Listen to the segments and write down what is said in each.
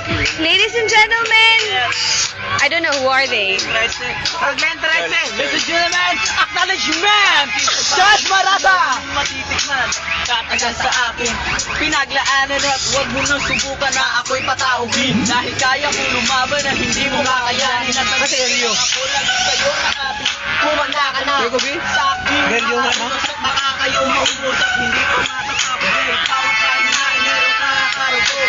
Ladies and gentlemen, I don't know who are they. Ladies and gentlemen, acknowledgement! Josh Marata! Matitikman, tatagal sa akin. Pinaglaanan at huwag mo nang subukan na ako'y pataugin. Dahil kaya kong lumaban na hindi mo kakayanin. At nagseryo ako lang sa'yo nakapit. Kumanda ka na sa akin. Baka kayo maubos at hindi ko matatapos. Tawag ka na meron ka karago.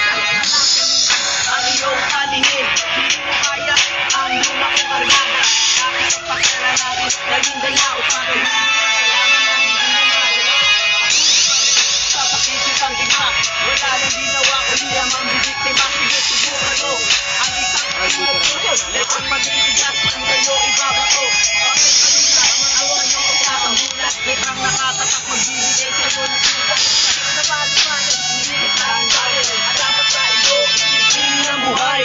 Ang iyong paningin, hindi mo kaya ang lumang kargada. Bakit ang pakera natin naging dala upang kailangan na hindi mo madala. Sa pakisipang tigma, wala nang ginawa ko di lamang bibiktima. Sige, subukan mo ang isang puso. Lepang matitigas, ang kayo ibabato. Bakit kanila ang awan yung pagkakambulat? Lepang nakatatak, magbibigay sa'yo ng sugat. Sakit na maliwanag, hindi kita ang bayan. At dapat sa iyo, hindi ng buhay.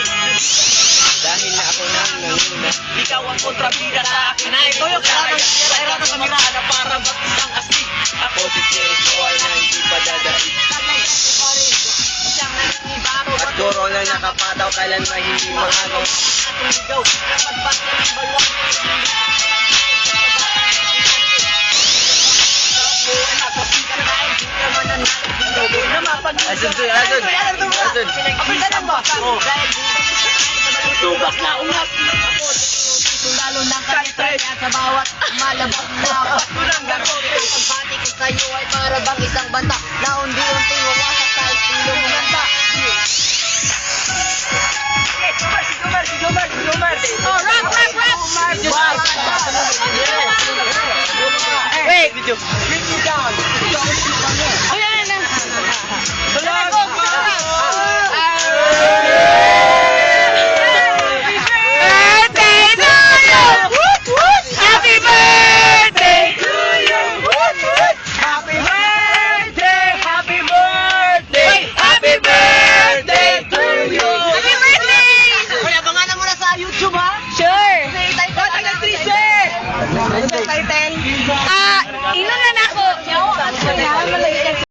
Dahil na ako nang nanguna, ikaw ang kontrabida sa akin. Na ito yung era ng kamera na para ba't isang astig. Ako si Jericho na hindi pa dadaig. At guro na nakapataw, kailan na hindi makagaw. Atong ligaw, napadbat na ng balwang. Tubas na umas. Lalo ng kanya sa bawat malabas na ako. Kurang garo. Pagbati ko sa'yo ay para bang isang banta na unti-unti wawasak sa estilo mo ganda.